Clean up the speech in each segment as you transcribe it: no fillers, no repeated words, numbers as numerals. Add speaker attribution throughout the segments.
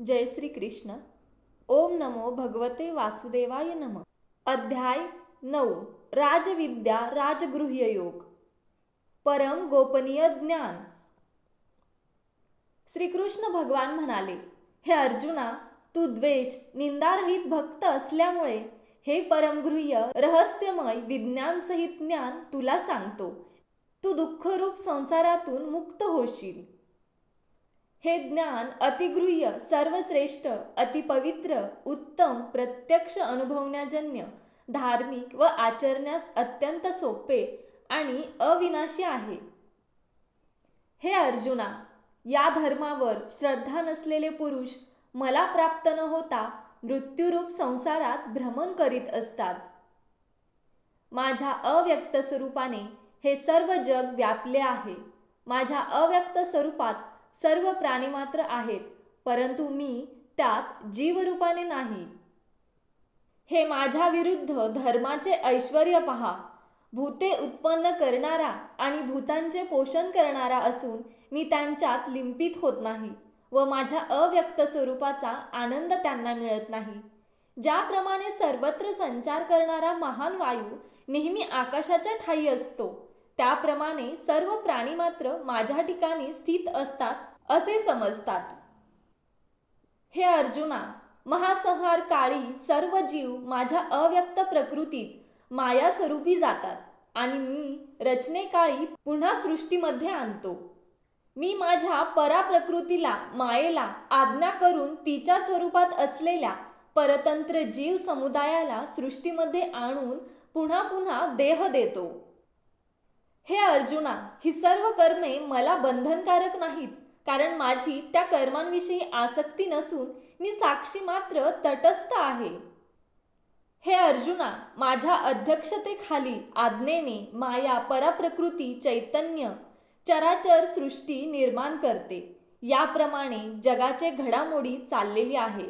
Speaker 1: जय श्री कृष्ण. ओम नमो भगवते वासुदेवाय नमः. अध्याय 9. राजविद्या राजगृह्य योग. परम गोपनीय ज्ञान. श्रीकृष्ण भगवान म्हणाले, हे अर्जुना, तू द्वेष निंदारहित भक्त असल्यामुळे हे परमगृह्य रहस्यमय विज्ञानसहित ज्ञान तुला सांगतो. तू दुःखरूप संसारातून मुक्त होशील. हे ज्ञान अतिगृह्य, सर्वश्रेष्ठ, अतिपवित्र, उत्तम, प्रत्यक्ष अनुभवण्याजन्य, धार्मिक व आचरण्यास अत्यंत सोपे आणि अविनाशी आहे. हे अर्जुना, या धर्मावर श्रद्धा नसलेले पुरुष मला प्राप्त न होता मृत्यूरूप संसारात भ्रमण करीत असतात. माझ्या अव्यक्त स्वरूपाने हे सर्व जग व्यापले आहे. माझ्या अव्यक्त स्वरूपात सर्व प्राणी मात्र आहेत, परंतु मी त्यात जीवरूपाने नाही. हे माझ्या विरुद्ध धर्माचे ऐश्वर्य पहा. भूते उत्पन्न करणारा आणि भूतांचे पोषण करणारा असून मी त्यांच्यात लिंपित होत नाही व माझ्या अव्यक्त स्वरूपाचा आनंद त्यांना मिळत नाही. ज्याप्रमाणे सर्वत्र संचार करणारा महान वायू नेहमी आकाशाच्या ठायी असतो, त्याप्रमाणे सर्व प्राणी मात्र माझ्या ठिकाणी स्थित असतात असे समजतात. हे अर्जुना, महासंहार काळी सर्व जीव माझ्या अव्यक्त प्रकृतीत माया स्वरूपी जातात आणि मी रचनेकाळी पुन्हा सृष्टीमध्ये आणतो. मी माझ्या पराप्रकृतीला, मायेला आज्ञा करून तिच्या स्वरूपात असलेल्या परतंत्र जीव समुदायाला सृष्टीमध्ये आणून पुन्हा पुन्हा देह देतो. हे अर्जुना, ही सर्व कर्मे मला बंधनकारक नाहीत, कारण माझी त्या कर्मांविषयी आसक्ती नसून मी साक्षी मात्र तटस्थ आहे. हे अर्जुना, माझ्या अध्यक्षतेखाली आज्ञेने माया पराप्रकृती चैतन्य चराचर सृष्टी निर्माण करते. याप्रमाणे जगाचे घडामोडी चाललेली आहे.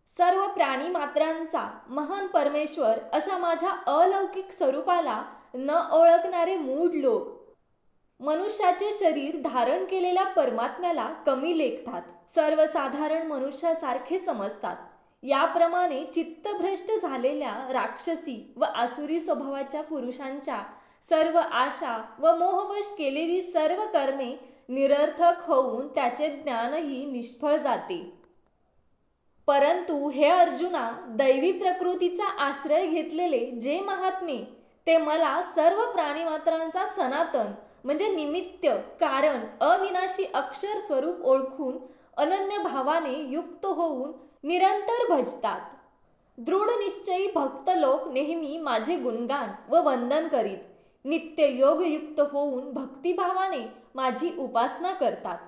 Speaker 1: सर्व प्राणी मात्रांचा महान परमेश्वर अशा माझ्या अलौकिक स्वरूपाला न ओळखणारे मूढ लोक मनुष्याचे शरीर धारण केलेल्या परमात्म्याला कमी लेखतात, सर्वसाधारण मनुष्यासारखे समजतात. याप्रमाणे चित्तभ्रष्ट झालेल्या राक्षसी व आसुरी स्वभावाच्या पुरुषांच्या सर्व आशा व मोहवश केलेली सर्व कर्मे निरर्थक होऊन त्याचे ज्ञानही निष्फळ जाते. परंतु हे अर्जुना, दैवी प्रकृतीचा आश्रय घेतलेले जे महात्मे ते मला सर्व प्राणीमात्रांचा सनातन म्हणजे निमित्त कारण अविनाशी अक्षर स्वरूप ओळखून अनन्य भावाने युक्त होऊन निरंतर भजतात. दृढ निश्चयी भक्त लोक नेहमी माझे गुणगान व वंदन करीत नित्य योगयुक्त होऊन भक्तिभावाने माझी उपासना करतात.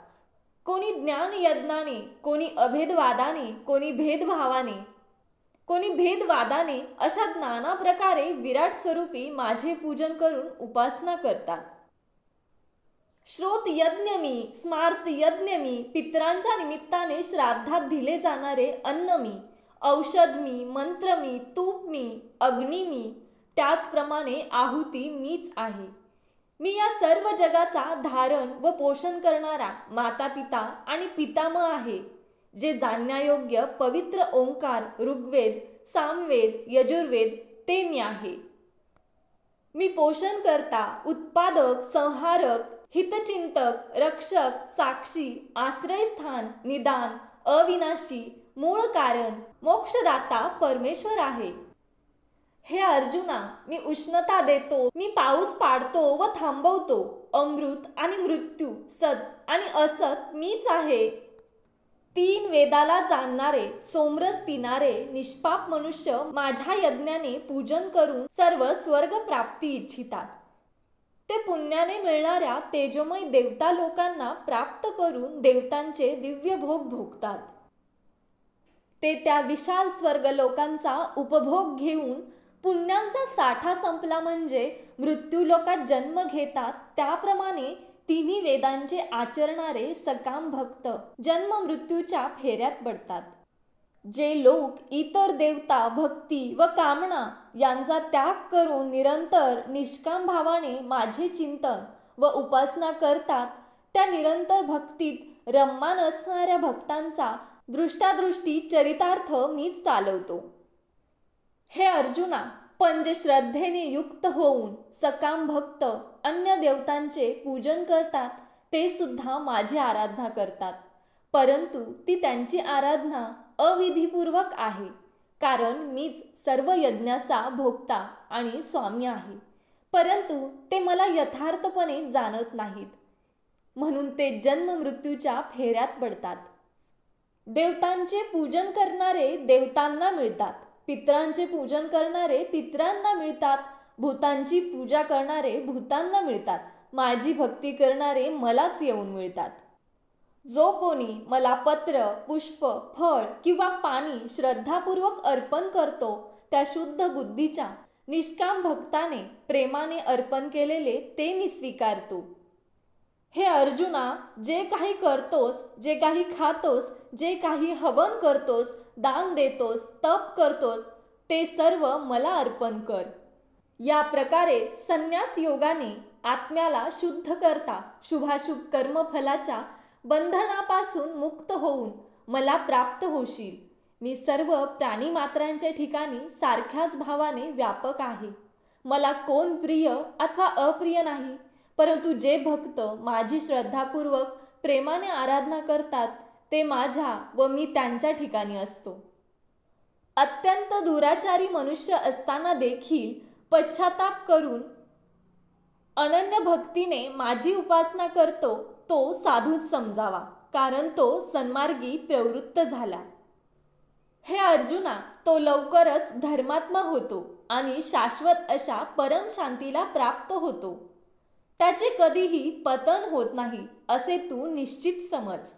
Speaker 1: कोणी ज्ञान यज्ञाने, कोणी अभेदवादाने, कोणी भेदभावाने, कोणी भेदवादाने अशा नाना प्रकारे विराट स्वरूपी माझे पूजन करून उपासना करतात. श्रोत यज्ञ मी, स्मार्त यज्ञ मी, पितरांच्या निमित्ताने श्राद्धात दिले जाणारे अन्न मी, औषध मी, मंत्र मी, तूप मी, अग्नी मी, त्याचप्रमाणे आहुती मीच आहे. मी या सर्व जगाचा धारण व पोषण करणारा माता पिता आणि पितामह आहे. जे जाणण्यायोग्य पवित्र ओंकार, ऋग्वेद, सामवेद, यजुर्वेद ते मी आहे. मी पोषण करता, उत्पादक, संहारक, हितचिंतक, रक्षक, साक्षी, आश्रयस्थान, निदान, अविनाशी, मूळ कारण, मोक्षदाता परमेश्वर आहे. हे अर्जुना, मी उष्णता देतो, मी पाऊस पाडतो व थांबवतो, अमृत आणि मृत्यू, सत आणि असत मीच आहे. 3 वेदाला जाणणारे, सोमरस पिणारे निष्पाप मनुष्य माझ्या यज्ञाने पूजन करून सर्व स्वर्ग प्राप्ती इच्छितात. ते पुण्याने मिळणाऱ्या तेजोमय देवता लोकांना प्राप्त करून देवतांचे दिव्य भोग भोगतात. ते त्या विशाल स्वर्ग लोकांचा उपभोग घेऊन पुण्यांचा साठा संपला म्हणजे मृत्यूलोकात जन्म घेतात. त्याप्रमाणे 3 वेदांचे आचरणारे सकाम भक्त जन्म मृत्यूच्या फेऱ्यात पडतात. जे लोक इतर देवता, भक्ती व कामना यांचा त्याग करून निरंतर निष्काम भावाने माझे चिंतन व उपासना करतात, त्या निरंतर भक्तीत रम्मान असणाऱ्या भक्तांचा दृष्टादृष्टी चरितार्थ मीच चालवतो. हे अर्जुना, पंचश्रद्धेने युक्त होऊन सकाम भक्त अन्य देवतांचे पूजन करतात, ते सुद्धा माझी आराधना करतात. परंतु ती त्यांची आराधना अविधीपूर्वक आहे, कारण मीच सर्व यज्ञाचा भोक्ता आणि स्वामी आहे. परंतु ते मला यथार्थपणे जाणत नाहीत, म्हणून ते जन्म मृत्यूच्या फेऱ्यात पडतात. देवतांचे पूजन करणारे देवतांना मिळतात, पितरांचे पूजन करणारे पितरांना मिळतात, भूतांची पूजा करणारे भूतांना मिळतात, माझी भक्ती करणारे मलाच येऊन मिळतात. जो कोणी मला पत्र, पुष्प, फळ किंवा पाणी श्रद्धापूर्वक अर्पण करतो, त्या शुद्ध बुद्धीच्या निष्काम भक्ताने प्रेमाने अर्पण केलेले ते मी स्वीकारतो. हे अर्जुना, जे काही करतोस, जे काही खातोस, जे काही हवन करतोस, दान देतोस, तप करतोस, ते सर्व मला अर्पण कर. या प्रकारे संन्यास योगाने आत्म्याला शुद्ध करता शुभाशुभ कर्मफलाच्या बंधनापासून मुक्त होऊन मला प्राप्त होशील. मी सर्व प्राणीमात्रांच्या ठिकाणी सारख्याच भावाने व्यापक आहे. मला कोण प्रिय अथवा अप्रिय नाही, परंतु जे भक्त माझी श्रद्धापूर्वक प्रेमाने आराधना करतात, ते माझ्या व मी त्यांच्या ठिकाणी असतो. अत्यंत दुराचारी मनुष्य असताना देखील पश्चाताप करून अनन्य भक्तीने माझी उपासना करतो, तो साधूच समजावा, कारण तो सन्मार्गी प्रवृत्त झाला. हे अर्जुना, तो लवकरच धर्मात्मा होतो आणि शाश्वत अशा परम शांतीला प्राप्त होतो. त्याचे कधीही पतन होत नाही, असे तू निश्चित समज.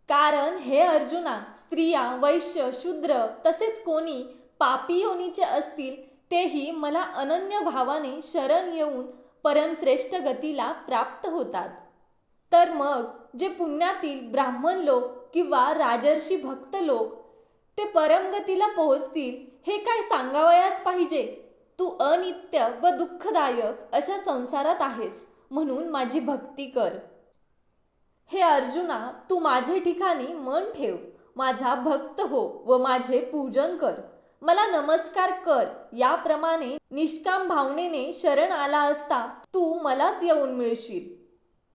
Speaker 1: कारण हे अर्जुना, स्त्रिया, वैश्य, शूद्र तसेच कोणी पापी योनीचे असतील, तेही मला अनन्य भावाने शरण येऊन परमश्रेष्ठ गतीला प्राप्त होतात. तर मग जे पुण्यातील ब्राह्मण लोक किंवा राजर्षी भक्त लोक ते परमगतीला पोहोचतील, हे काय सांगावयास पाहिजे. तू अनित्य व दुःखदायक अशा संसारात आहेस, म्हणून माझी भक्ती कर. हे अर्जुना, तू माझे ठिकाणी मन ठेव, माझा भक्त हो व माझे पूजन कर, मला नमस्कार कर. याप्रमाणे निष्काम भावनेने शरण आला असता तू मलाच येऊन मिळशील.